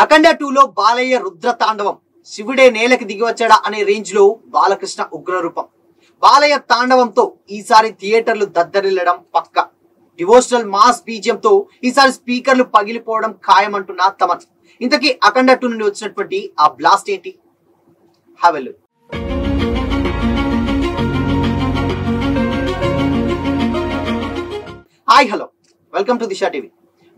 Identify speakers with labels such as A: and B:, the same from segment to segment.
A: అఖండ 2లో బాలయ్య రుద్ర తాండవం, శివుడే నేలకి దిగి వచ్చాడా అనే రేంజ్ లో బాలకృష్ణ ఉగ్ర రూపం. బాలయ్య తాండవంతో ఈసారి థియేటర్లు దద్దరిల్లడం పక్క. డివోషనల్ మాస్ బీజియంతో ఈసారి స్పీకర్లు పగిలిపోవడం ఖాయమంటున్న తమన్. ఇంతకీ అఖండ 2 నుండి వచ్చినటువంటి ఆ బ్లాస్ట్ ఏంటి? Have a look. Hi hello, welcome to Disha TV.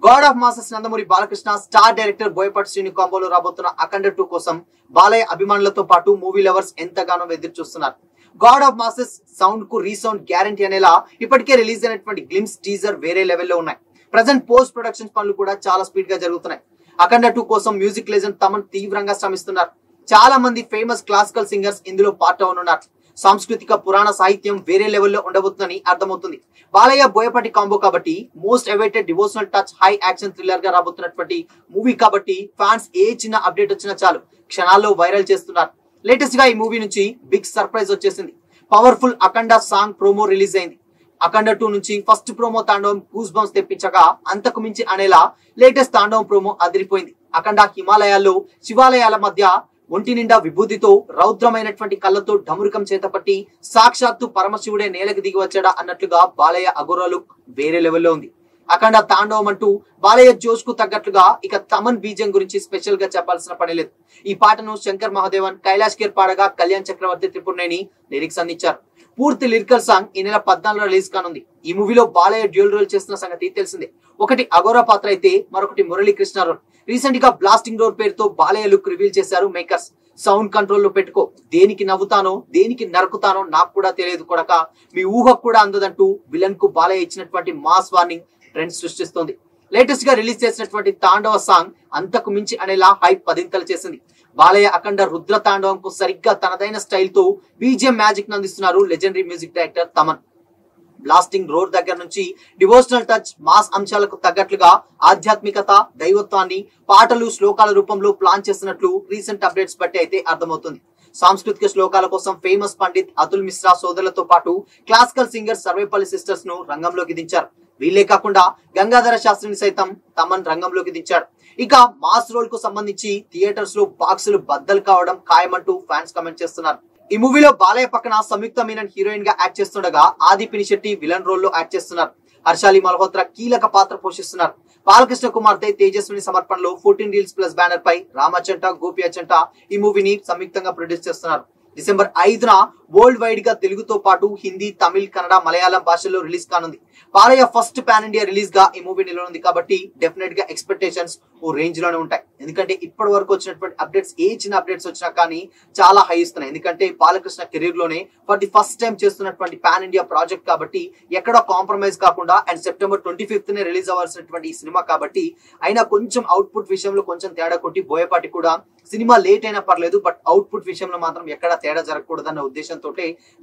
A: God of masses Nandamuri Balakrishna star director Boyapati Srinu కాంబోలో రాబోతున్న అఖండ 2 కోసం బాలయ్య అభిమానులతో పాటు మూవీ లవర్స్ ఎంతగానో ఎదురు చూస్తున్నారు. గాడ్ ఆఫ్ మాసెస్ సౌండ్ కు రీసౌండ్ గ్యారంటీ అనేలా ఇప్పటికే రిలీజ్ అయినటువంటి గ్లిమ్స్ టీజర్ వేరే లెవెల్లో ఉన్నాయి. ప్రజెంట్ పోస్ట్ ప్రొడక్షన్ పనులు కూడా చాలా స్పీడ్ గా జరుగుతున్నాయి. అఖండ 2 కోసం మ్యూజిక్ లెజెండ్ తమన్ తీవ్రంగా శ్రమిస్తున్నారు. చాలా మంది ఫేమస్ క్లాసికల్ సింగర్స్ ఇందులో పార్ట్ అవనున్నారు. సాంస్కృతిక పురాణ సాహిత్యం వేరే లెవెల్లో ఉండబోతుందని అర్థమవుతుంది. బాలయ్య బోయపాటి కాంబో కాబట్టి most awaited devotional touch high action thriller గా రాబోతున్నటువంటి మూవీ కాబట్టి ఫ్యాన్స్ ఏ చిన్న అప్డేట్ వచ్చినా చాలు క్షణాల్లో వైరల్ చేస్తున్నారు. లేటెస్ట్ గా ఈ మూవీ నుంచి బిగ్ సర్ప్రైజ్ వచ్చేసింది. పవర్ఫుల్ అఖండ సాంగ్ ప్రోమో రిలీజ్ అయింది. అఖండ 2 నుంచి ఫస్ట్ ప్రోమో తాండవం గూస్ బంప్స్ తెప్పించగా అంతకు మించి అనేలా లేటెస్ట్ తాండవం ప్రోమో అదిరిపోయింది. అఖండ హిమాలయాల్లో శివాలయాల మధ్య ఒంటి నిండా విభూతితో రౌద్రమైనటువంటి కళ్ళతో ఢమురుకం చేతపట్టి సాక్షాత్తు పరమశివుడే నేలకి దిగి వచ్చాడా అన్నట్లుగా బాలయ్య అఘోరా లుక్ వేరే లెవెల్లో ఉంది. అఖండ తాండవం అంటూ బాలయ్య జోష్ కు తగ్గట్లుగా ఇక తమన్ బీజం గురించి స్పెషల్ గా చెప్పాల్సిన పని లేదు. ఈ పాటను శంకర్ మహాదేవన్, కైలాష్ కేర్ పాడగా కళ్యాణ్ చక్రవర్తి త్రిపురనేని లిరిక్స్ అందించారు. పూర్తి లిరికల్ సాంగ్ ఈ నెల 14 రిలీజ్ కానుంది. ఈ మూవీలో బాలయ్య డ్యూయల్ రోల్ చేస్తున్న సంగతి తెలిసిందే. ఒకటి అఘోరా పాత్ర అయితే మరొకటి మురళీకృష్ణ రోల్. రీసెంట్ గా బ్లాస్టింగ్ డోర్ పేరుతో బాలయ్య లుక్ రివీల్ చేశారు మేకర్స్. సౌండ్ కంట్రోల్ లో పెట్టుకో, దేనికి నవ్వుతానో దేనికి నరుకుతానో నాకు కూడా తెలియదు కొడక, మీ ఊహకు కూడా అందదంటూ విలన్ కు బాలయ్య ఇచ్చినటువంటి మాస్ వార్నింగ్ ట్రెండ్ సృష్టిస్తోంది. లేటెస్ట్ గా రిలీజ్ చేసినటువంటి తాండవ సాంగ్ అంతకు మించి అనేలా హైప్ పదింతలు చేసింది. బాలయ్య అఖండ రుద్ర తాండవం కు సరిగ్గా తనదైన స్టైల్ తో బీజిఎం మ్యాజిక్ అందిస్తున్నారు legendary music director Thaman. Blasting road దగ్గర నుంచి డివోషనల్ టచ్ మాస్ అంశాలకు తగ్గట్లుగా ఆధ్యాత్మికత, దైవత్వాన్ని పాటలు శ్లోకాల రూపంలో ప్లాన్ చేస్తున్నట్లు రీసెంట్ అప్డేట్స్ బట్టి అయితే అర్థమవుతుంది. సాంస్కృతిక శ్లోకాల కోసం ఫేమస్ పండిత్ అతుల్ మిశ్రా సోదరులతో పాటు క్లాసికల్ సింగర్ సర్వేపల్లి సిస్టర్స్ ను రంగంలోకి దించారు. వీళ్ళే కాకుండా గంగాధర శాస్త్రిని సైతం తమన్ రంగంలోకి దించాడు. ఇక మాస్ రోల్ కు సంబంధించి థియేటర్స్ లో బాక్సులు బద్దలు కావడం ఖాయమంటూ ఫ్యాన్స్ కమెంట్ చేస్తున్నారు. ఈ మూవీలో బాలయ్య పక్కన సంయుక్త మీనన్ హీరోయిన్ గా యాక్ట్ చేస్తుండగా ఆది పినిశెట్టి విలన్ రోల్ లో యాక్ట్ చేస్తున్నారు. హర్షాలి మల్హోత్రా కీలక పాత్ర పోషిస్తున్నారు. బాలకృష్ణ కుమార్తె తేజస్విని సమర్పణలో 14 రీల్స్ ప్లస్ బ్యానర్ పై రామచంట, గోపి అచంట ఈ మూవీని సంయుక్తంగా ప్రొడ్యూస్ చేస్తున్నారు. డిసెంబర్ 5న వరల్డ్ వైడ్ గా తెలుగుతో పాటు హిందీ, తమిళ్, కన్నడ, మలయాళం భాషల్లో రిలీజ్ కానుంది. Balayya first pan India release గా ఈ మూవీ నిలవనుంది కాబట్టి డెఫినెట్ గా ఎక్స్పెక్టేషన్స్ ఓ రేంజ్ లోనే ఉంటాయి. ఎందుకంటే ఇప్పటి వరకు వచ్చినటువంటి అప్డేట్స్ ఏ చిన్న అప్డేట్స్ వచ్చినా కానీ చాలా హై ఇస్తున్నాయి. ఎందుకంటే బాలకృష్ణ కెరీర్ లోనే ఫర్ ది ఫస్ట్ టైం చేస్తున్నటువంటి పాన్ ఇండియా ప్రాజెక్ట్ కాబట్టి ఎక్కడ కాంప్రమైజ్ కాకుండా అండ్ సెప్టెంబర్ 25th రిలీజ్ అవ్వాల్సినటువంటి ఈ సినిమా కాబట్టి అయినా కొంచెం అవుట్పుట్ విషయంలో కొంచెం తేడా కొట్టి బోయపాటి కూడా సినిమా లేట్ అయినా పర్లేదు బట్ అవుట్పుట్ విషయంలో మాత్రం ఎక్కడ తేడా జరగకూడదు అన్న ఉద్దేశంతో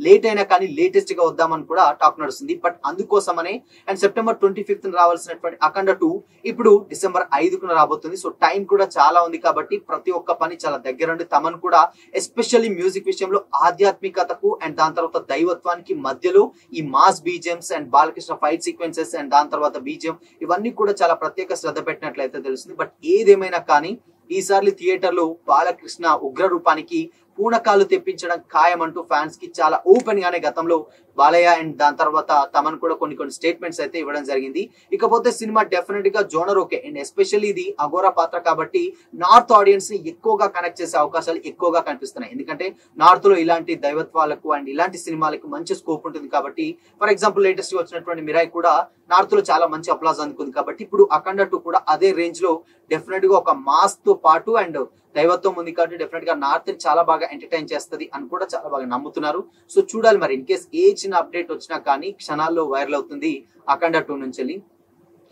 A: లేట్ అయినా కానీ లేటెస్ట్ గా వద్దామని కూడా టాక్ నడుస్తుంది. బట్ అందుకోసమనే అండ్ సెప్టెంబర్ 25th రావాల్సినటువంటి అఖండ 2 ఇప్పుడు డిసెంబర్ 5కు రాబోతుంది. సో టైం కూడా చాలా ఉంది కాబట్టి ప్రతి ఒక్క పని చాలా దగ్గరుండి తమన్ కూడా ఎస్పెషల్లీ మ్యూజిక్ విషయంలో ఆధ్యాత్మికతకు అండ్ దాని తర్వాత దైవత్వానికి మధ్యలో ఈ mass BGMs and Balakrishna fight sequences and దాని తర్వాత బీజిఎం ఇవన్నీ కూడా చాలా ప్రత్యేక శ్రద్ధ పెట్టినట్లయితే తెలుస్తుంది. బట్ ఏదేమైనా కానీ ఈసారి థియేటర్ లో బాలకృష్ణ ఉగ్ర రూపానికి పూనకాలు తెప్పించడం ఖాయమంటూ ఫ్యాన్స్ కి చాలా ఓపెన్ గానే గతంలో బాలయ్య అండ్ దాని తర్వాత తమన్ కూడా కొన్ని స్టేట్మెంట్స్ అయితే ఇవ్వడం జరిగింది. ఇకపోతే సినిమా డెఫినెట్ గా జోనర్ ఓకే అండ్ ఎస్పెషల్లీ ఇది అఘోరా పాత్ర కాబట్టి నార్త్ ఆడియన్స్ ని ఎక్కువగా కనెక్ట్ చేసే అవకాశాలు ఎక్కువగా కనిపిస్తున్నాయి. ఎందుకంటే నార్త్ లో ఇలాంటి దైవత్వాలకు అండ్ ఇలాంటి సినిమాలకు మంచి స్కోప్ ఉంటుంది కాబట్టి ఫర్ ఎగ్జాంపుల్ లేటెస్ట్ గా వచ్చినటువంటి మిరాయ్ కూడా నార్త్ లో చాలా మంచి అప్లాజ్ అందుకుంది కాబట్టి ఇప్పుడు అఖండ 2 కూడా అదే రేంజ్ లో డెఫినెట్ గా ఒక మాస్ తో పాటు అండ్ దైవత్వం ఉంది కాబట్టి డెఫినెట్ గా నార్త్ ని చాలా బాగా ఎంటర్టైన్ చేస్తుంది అని కూడా చాలా బాగా నమ్ముతున్నారు. సో చూడాలి మరి ఇన్ కేస్ ఏ చిన్న అప్డేట్ వచ్చినా కానీ క్షణాల్లో వైరల్ అవుతుంది అఖండ 2 నుంచి.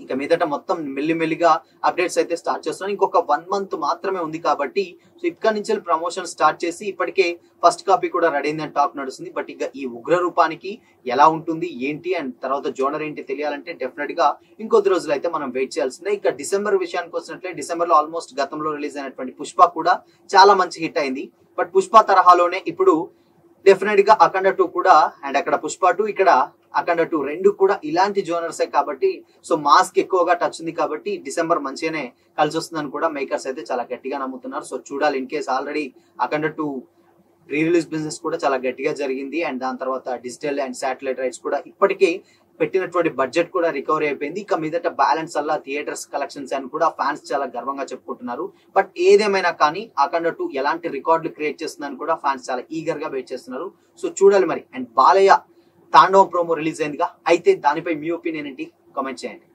A: ఇక మీదట మొత్తం మెల్లిమెల్లిగా అప్డేట్స్ అయితే స్టార్ట్ చేస్తున్నాను. ఇంకొక 1 month మాత్రమే ఉంది కాబట్టి సో ఇక్కడ నుంచి ప్రమోషన్ స్టార్ట్ చేసి ఇప్పటికే ఫస్ట్ కాపీ కూడా రెడీ అయిందని టాక్ నడుస్తుంది. బట్ ఇక ఈ ఉగ్ర రూపానికి ఎలా ఉంటుంది ఏంటి అండ్ తర్వాత జోనర్ ఏంటి తెలియాలంటే డెఫినెట్ గా ఇంకొద్ది రోజులు అయితే మనం వెయిట్ చేయాల్సిందే. ఇక డిసెంబర్ విషయానికి వచ్చినట్లే డిసెంబర్ లో ఆల్మోస్ట్ గతంలో రిలీజ్ అయినటువంటి పుష్ప కూడా చాలా మంచి హిట్ అయింది. బట్ పుష్ప తరహాలోనే ఇప్పుడు డెఫినెట్ గా అఖండ 2 కూడా అండ్ అక్కడ పుష్ప 2 ఇక్కడ అఖండ 2 రెండు కూడా ఇలాంటి జోనర్సే కాబట్టి సో మాస్ కి ఎక్కువగా టచ్ ఉంది కాబట్టి డిసెంబర్ మంచిగానే కలిసి వస్తుందని కూడా మేకర్స్ అయితే చాలా గట్టిగా నమ్ముతున్నారు. సో చూడాలి. In case already Akhanda 2 pre release business కూడా చాలా గట్టిగా జరిగింది అండ్ దాని తర్వాత డిజిటల్ అండ్ శాటిలైట్ రైట్స్ కూడా ఇప్పటికే పెట్టినటువంటి బడ్జెట్ కూడా రికవరీ అయిపోయింది. ఇక మీదట బ్యాలెన్స్ అలా థియేటర్స్ కలెక్షన్స్ అని కూడా ఫ్యాన్స్ చాలా గర్వంగా చెప్పుకుంటున్నారు. బట్ ఏదేమైనా కానీ అఖండ 2 ఎలాంటి రికార్డులు క్రియేట్ చేస్తుందని కూడా ఫ్యాన్స్ చాలా ఈగర్ గా వెయిట్ చేస్తున్నారు. సో చూడాలి మరి. అండ్ బాలయ్య తాండవం ప్రోమో రిలీజ్ అయిందిగా, అయితే దానిపై మీ ఒపీనియన్ ఏంటి కామెంట్ చేయండి.